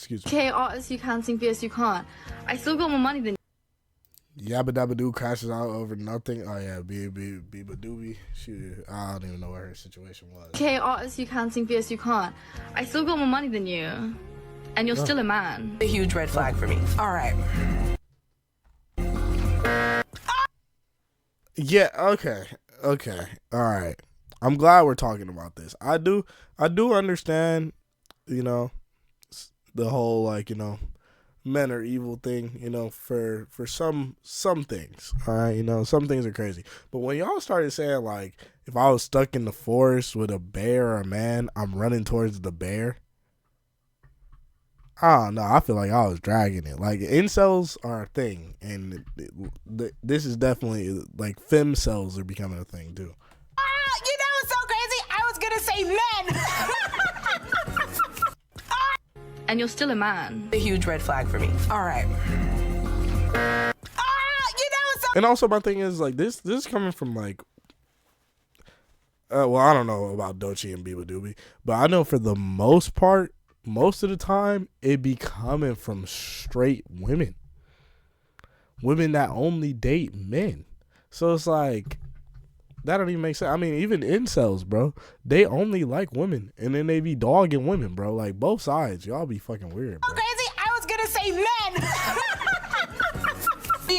Excuse me. Okay, artists, you can sing, BS, you can't. I still got more money than Yabba Dabba Doo crashes out over nothing. Oh yeah, Biba Doobie. Shoot, I don't even know what her situation was. Okay, artists, you can sing, BS, you can't. I still got more money than you. And you're still a man. A huge red flag for me. All right. Yeah, okay. All right. I'm glad we're talking about this. I do understand, the whole men are evil thing, for some things. All right, some things are crazy. But when y'all started saying if I was stuck in the forest with a bear or a man, I'm running towards the bear. I don't know. I feel like I was dragging it. Incels are a thing, and this is definitely femcels are becoming a thing too. It's so crazy. I was gonna say men. And you're still a man. A huge red flag for me. All right. And also, my thing is this is coming from well, I don't know about Doechii and Biba Doobie, but I know for the most part, most of the time, it be coming from straight women that only date men. So it's that don't even make sense. I mean, even incels, bro, they only like women, and then they be dogging women, bro. Both sides, y'all be fucking weird, bro. Crazy. I was gonna say men.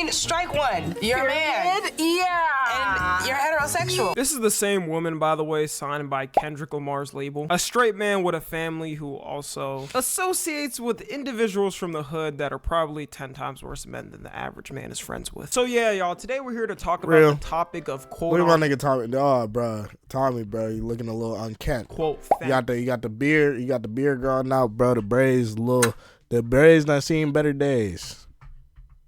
Strike one. You're a man. Yeah. And you're heterosexual. This is the same woman, by the way, signed by Kendrick Lamar's label. A straight man with a family who also associates with individuals from the hood that are probably 10 times worse men than the average man is friends with. So yeah, y'all, today we're here to talk about the topic of quote. Look at my nigga Tommy. Oh, bro. Tommy, bro, you looking a little unkempt. Quote. You got the beard growing out, bro. The braids not seeing better days.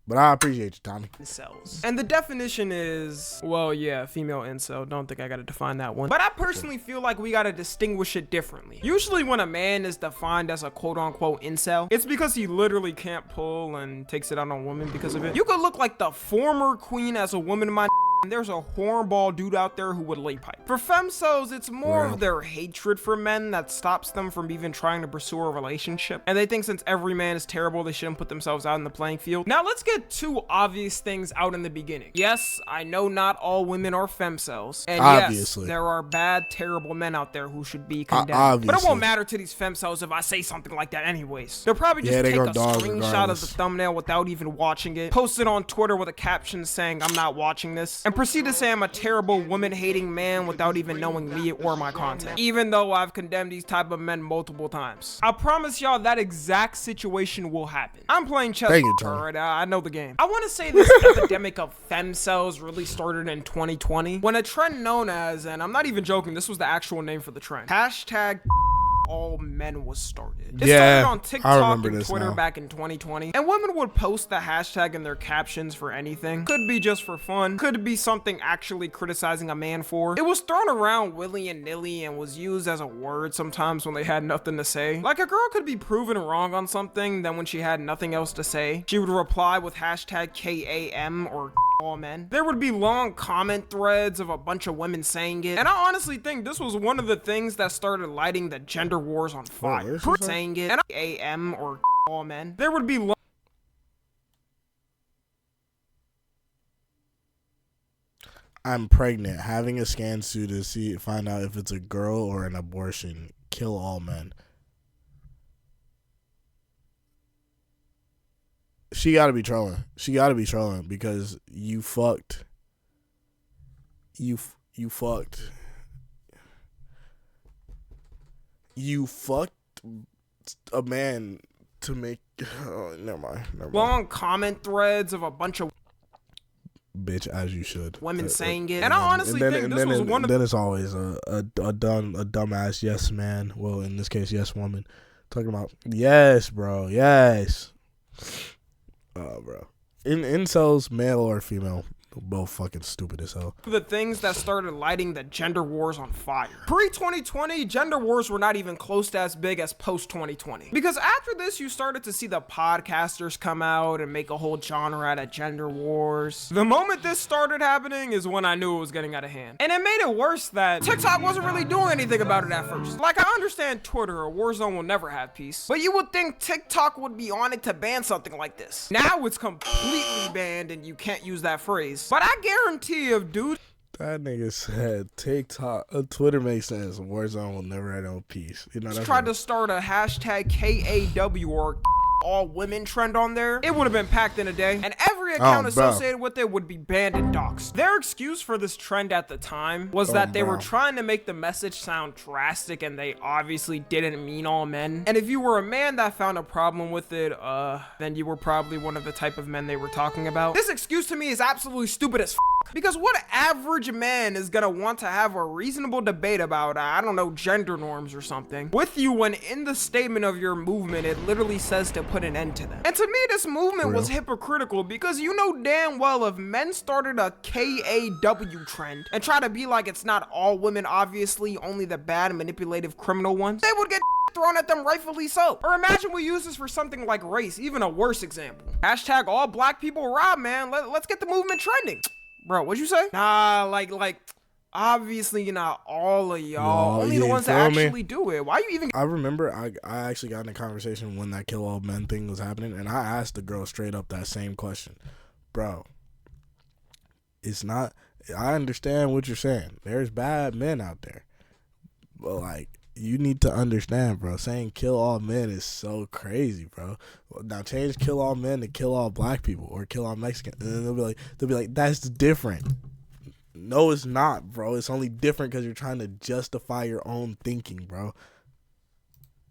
But I appreciate you, Tommy. Incels. And the definition is, well, yeah, female incel. Don't think I gotta define that one. But I personally feel like we gotta distinguish it differently. Usually when a man is defined as a quote-unquote incel, it's because he literally can't pull and takes it out on women because of it. You could look like the former queen as a woman in my and there's a hornball dude out there who would lay pipe. For femcels, it's more of their hatred for men that stops them from even trying to pursue a relationship. And they think since every man is terrible, they shouldn't put themselves out in the playing field. Now let's get two obvious things out in the beginning. Yes, I know not all women are femcels. And obviously, yes, there are bad, terrible men out there who should be condemned. But it won't matter to these femcels if I say something like that anyways. They'll probably just take a screenshot of the thumbnail without even watching it, post it on Twitter with a caption saying, "I'm not watching this," and proceed to say I'm a terrible woman-hating man without even knowing me or my content, even though I've condemned these type of men multiple times. I promise y'all that exact situation will happen. I'm playing chess. Alright, I know the game. I want to say this epidemic of femcels really started in 2020 when a trend known as, and I'm not even joking, this was the actual name for the trend, hashtag all men was started. It started on TikTok and Twitter back in 2020, and women would post the hashtag in their captions for anything. Could be just for fun, could be something actually criticizing a man for. It was thrown around willy and nilly and was used as a word sometimes when they had nothing to say. Like a girl could be proven wrong on something, then when she had nothing else to say, she would reply with hashtag KAM or all men. There would be long comment threads of a bunch of women saying it, and I honestly think this was one of the things that started lighting the gender wars on fire. Saying it, and AM or all men. There would be long I'm pregnant. Having a scan suit to find out if it's a girl or an abortion. Kill all men. She gotta be trolling. She gotta be trolling because you fucked. You fucked a man to make. Oh, never mind. Long comment threads of a bunch of bitch, as you should. Women saying it, and I honestly think this was one of. Then it's always a dumbass yes man. Well, in this case, yes woman. Talking about yes, bro, yes. Bro. Incels, male or female, Both fucking stupid as hell. The things that started lighting the gender wars on fire. Pre-2020, gender wars were not even close to as big as post-2020. Because after this, you started to see the podcasters come out and make a whole genre out of gender wars. The moment this started happening is when I knew it was getting out of hand. And it made it worse that TikTok wasn't really doing anything about it at first. Like, I understand Twitter or Warzone will never have peace, but you would think TikTok would be on it to ban something like this. Now it's completely banned and you can't use that phrase. But I guarantee if dude. That nigga said TikTok, Twitter makes sense. Warzone will never have no peace. You know, that's tried to start a hashtag KAW or all women trend on there, it would have been packed in a day, and every account associated with it would be banned and doxxed. Their excuse for this trend at the time was that they were trying to make the message sound drastic, and they obviously didn't mean all men. And if you were a man that found a problem with it, then you were probably one of the type of men they were talking about. This excuse to me is absolutely stupid as because what average man is gonna want to have a reasonable debate about, I don't know, gender norms or something with you when in the statement of your movement it literally says to put an end to them? And to me, this movement was hypocritical because you know damn well if men started a KAW trend and try to be like it's not all women, obviously only the bad manipulative criminal ones, they would get thrown at them, rightfully so. Or imagine we use this for something like race, even a worse example. Hashtag all black people rob, man. Let's get the movement trending. Bro, what'd you say? Nah, like, obviously not all of y'all. Only the ones that actually do it. Why you even? I remember I actually got in a conversation when that kill all men thing was happening, and I asked the girl straight up that same question. Bro, it's not. I understand what you're saying. There's bad men out there, but like, you need to understand, bro. Saying kill all men is so crazy, bro. Now change kill all men to kill all black people or kill all Mexicans, and then they'll be like, that's different. No, it's not, bro. It's only different because you're trying to justify your own thinking, bro.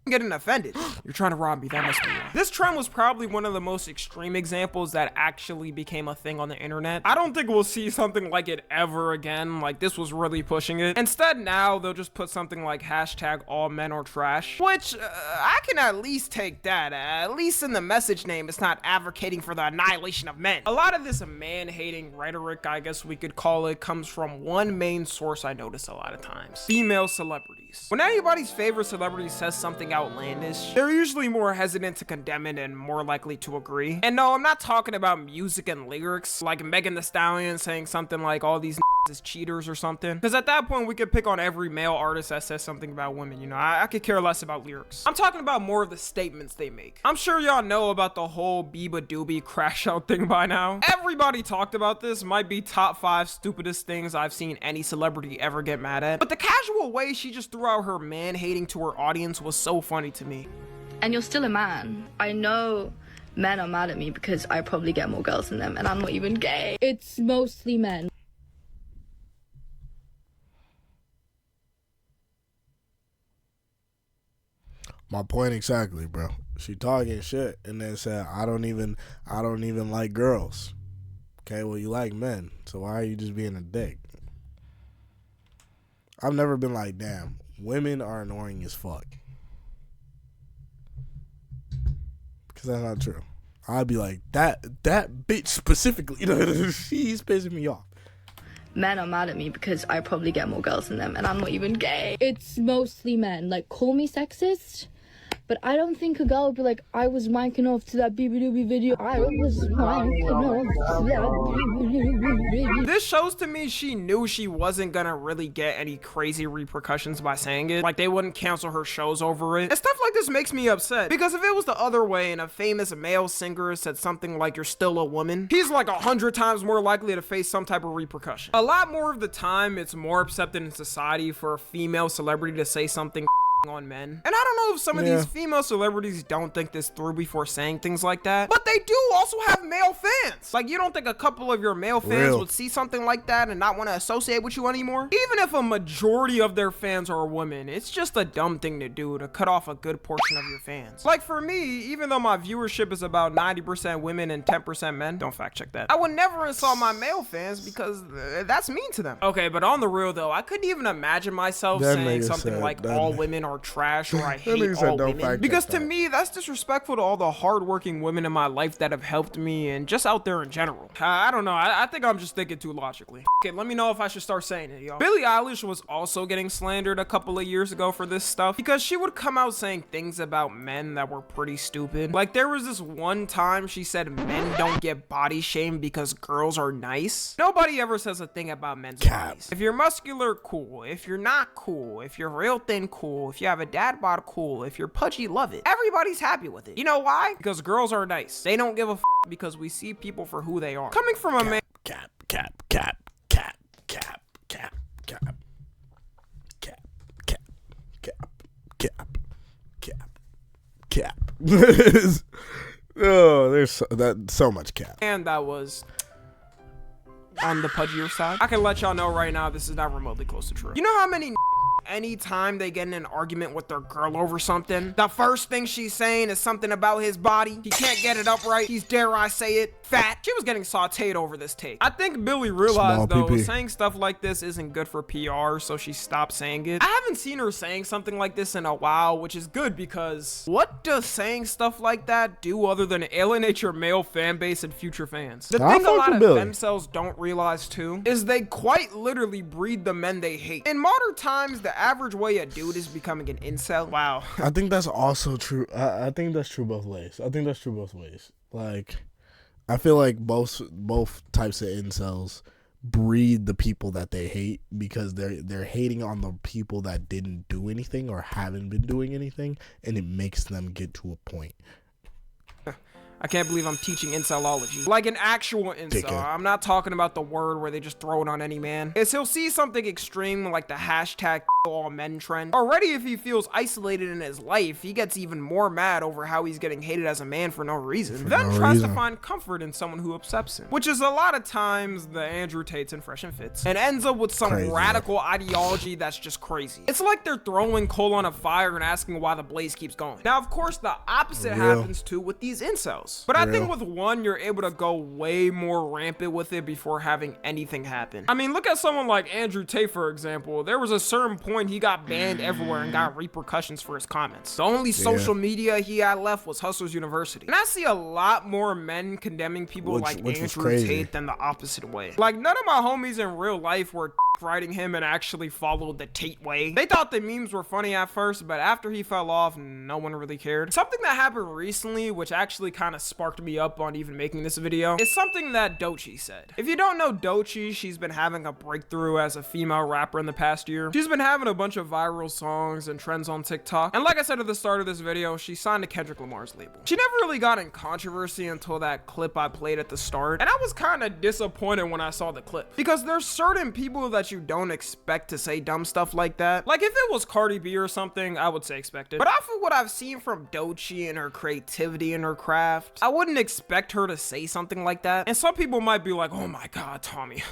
Getting offended. You're trying to rob me. That must be wrong. This trend was probably one of the most extreme examples that actually became a thing on the internet. I don't think we'll see something like it ever again. Like, this was really pushing it. Instead, now they'll just put something like hashtag all men are trash, which I can at least take that. At least in the message name, it's not advocating for the annihilation of men. A lot of this man-hating rhetoric, I guess we could call it, comes from one main source I notice a lot of times: female celebrities. When anybody's favorite celebrity says something outlandish, they're usually more hesitant to condemn it and more likely to agree. And no, I'm not talking about music and lyrics, like Megan Thee Stallion saying something like all these is cheaters or something, because at that point we could pick on every male artist that says something about women. You know, I could care less about lyrics. I'm talking about more of the statements they make. I'm sure y'all know about the whole Biba Doobie crash out thing by now. Everybody talked about this. Might be top 5 stupidest things I've seen any celebrity ever get mad at, but the casual way she just threw out her man hating to her audience was so funny to me. And you're still a man. I know men are mad at me because I probably get more girls than them, and I'm not even gay. It's mostly men. My point exactly, bro. She talking shit and then said, I don't even like girls. Okay, well, you like men, so why are you just being a dick? I've never been like, damn, women are annoying as fuck. Because that's not true. I'd be like, that bitch specifically, you know, she's pissing me off. Men are mad at me because I probably get more girls than them, and I'm not even gay. It's mostly men. Like, call me sexist, but I don't think a girl would be like, I was wanking off to that BB video. I was wanking off to that BB. This shows to me she knew she wasn't gonna really get any crazy repercussions by saying it. Like, they wouldn't cancel her shows over it. And stuff like this makes me upset, because if it was the other way and a famous male singer said something like, you're still a woman, he's like 100 times more likely to face some type of repercussion. A lot more of the time, it's more accepted in society for a female celebrity to say something on men. And I don't know if some of these female celebrities don't think this through before saying things like that, but they do also have male fans. Like, you don't think a couple of your male fans would see something like that and not want to associate with you anymore? Even if a majority of their fans are women, it's just a dumb thing to do to cut off a good portion of your fans. Like, for me, even though my viewership is about 90% women and 10% men, don't fact check that, I would never insult my male fans because that's mean to them. Okay, but on the real though, I couldn't even imagine myself saying something like all women are are trash or I hate all women. Because to me, that's disrespectful to all the hardworking women in my life that have helped me and just out there in general. I don't know. I think I'm just thinking too logically. Okay, let me know if I should start saying it, y'all. Billie Eilish was also getting slandered a couple of years ago for this stuff because she would come out saying things about men that were pretty stupid. Like there was this one time she said men don't get body shamed because girls are nice. Nobody ever says a thing about men's bodies. If you're muscular, cool. If you're not, cool. If you're real thin, cool. If you have a dad bod, cool. If you're pudgy, love it. Everybody's happy with it. You know why? Because girls are nice. They don't give a because we see people for who they are. Coming from a man. Cap. Oh, there's so much cap. And that was on the pudgier side. I can let y'all know right now, this is not remotely close to true. You know how many anytime they get in an argument with their girl over something, the first thing she's saying is something about his body. He can't get it up right. He's, dare I say it, fat. She was getting sauteed over this take. I think Billie realized though, saying stuff like this isn't good for PR, so she stopped saying it. I haven't seen her saying something like this in a while, which is good because what does saying stuff like that do other than alienate your male fan base and future fans? The thing a lot of femcels don't realize too is they quite literally breed the men they hate. In modern times, the average way a dude is becoming an incel. Wow. I think that's also true. I think that's true both ways. Like, I feel like both types of incels breed the people that they hate because they're hating on the people that didn't do anything or haven't been doing anything, and it makes them get to a point. I can't believe I'm teaching incelology. Like an actual incel. I'm not talking about the word where they just throw it on any man. Is he'll see something extreme like the hashtag all men trend. Already if he feels isolated in his life, he gets even more mad over how he's getting hated as a man for no reason. Then tries to find comfort in someone who accepts him. Which is a lot of times the Andrew Tates and Fresh and Fits. And ends up with some radical ideology that's just crazy. It's like they're throwing coal on a fire and asking why the blaze keeps going. Now of course the opposite happens too with these incels. But I think with one, you're able to go way more rampant with it before having anything happen. I mean, look at someone like Andrew Tate, for example. There was a certain point he got banned everywhere and got repercussions for his comments. The only social media he had left was Hustlers University. And I see a lot more men condemning people like Andrew Tate than the opposite way. Like, none of my homies in real life were writing him and actually followed the Tate way. They thought the memes were funny at first, but after he fell off, no one really cared. Something that happened recently, which actually kind of sparked me up on even making this video, is something that Doechii said. If you don't know Doechii, she's been having a breakthrough as a female rapper in the past year. She's been having a bunch of viral songs and trends on TikTok. And like I said at the start of this video, she signed to Kendrick Lamar's label. She never really got in controversy until that clip I played at the start. And I was kind of disappointed when I saw the clip. Because there's certain people that you don't expect to say dumb stuff like that. Like if it was Cardi B or something, I would say expect it. But off of what I've seen from Doechii and her creativity and her craft, I wouldn't expect her to say something like that. And some people might be like, oh my god, Tommy,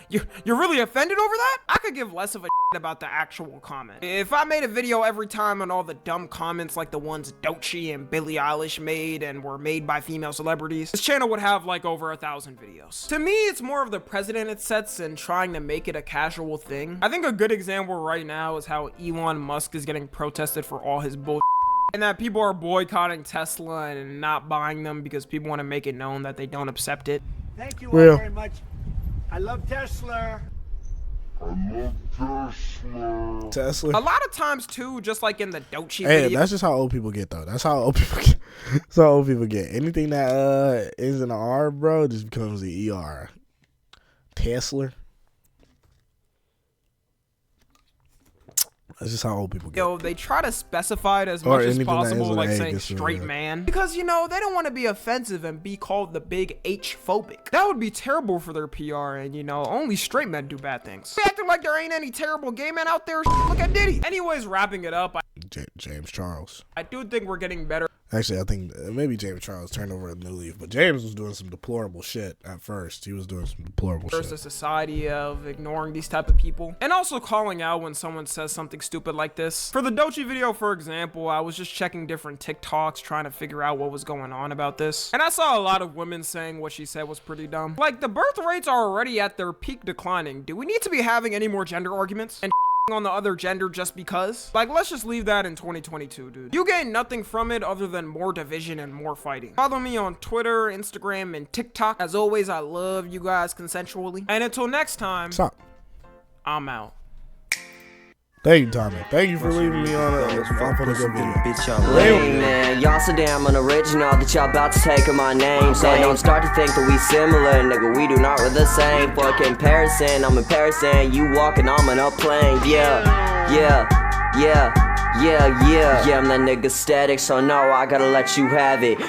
you're really offended over that? I could give less of a shit about the actual comment. If I made a video every time on all the dumb comments like the ones Doechii and Billie Eilish made and were made by female celebrities, this channel would have like over 1,000 videos. To me, it's more of the precedent it sets and trying to make it a casual thing. I think a good example right now is how Elon Musk is getting protested for all his bullshit. And that people are boycotting Tesla and not buying them because people want to make it known that they don't accept it. Thank you all very much. I love Tesla. Tesla. A lot of times too, just like in the Doechii video. That's just how old people get though. That's how old people get. That's how old people get. Anything that is an R, bro, just becomes the ER. Tesla. That's just how old people get. Yo, they try to specify it as much as possible, like saying straight man. Because, you know, they don't want to be offensive and be called the big H-phobic. That would be terrible for their PR, and, you know, only straight men do bad things. They acting like there ain't any terrible gay men out there. Look at Diddy. Anyways, wrapping it up. James Charles. I do think we're getting better. Actually, I think maybe James Charles turned over a new leaf, but James was doing some deplorable shit at first. He was doing some deplorable shit. There's a society of ignoring these type of people and also calling out when someone says something stupid like this. For the Doechii video, for example, I was just checking different TikToks trying to figure out what was going on about this. And I saw a lot of women saying what she said was pretty dumb. Like, the birth rates are already at their peak declining. Do we need to be having any more gender arguments? And on the other gender just because. Like, let's just leave that in 2022, dude. You gain nothing from it other than more division and more fighting. Follow me on Twitter, Instagram, and TikTok. As always, I love you guys consensually. And until next time, stop. I'm out. Thank you, Tommy. Thank you for leaving me on a good video. Lame, man. Y'all so damn unoriginal that y'all about to take my name. So don't start to think that we similar, nigga. We do not we're the same. For comparison, I'm in Paris and you walking on a plane. Yeah, I'm that nigga static, so no, I gotta let you have it.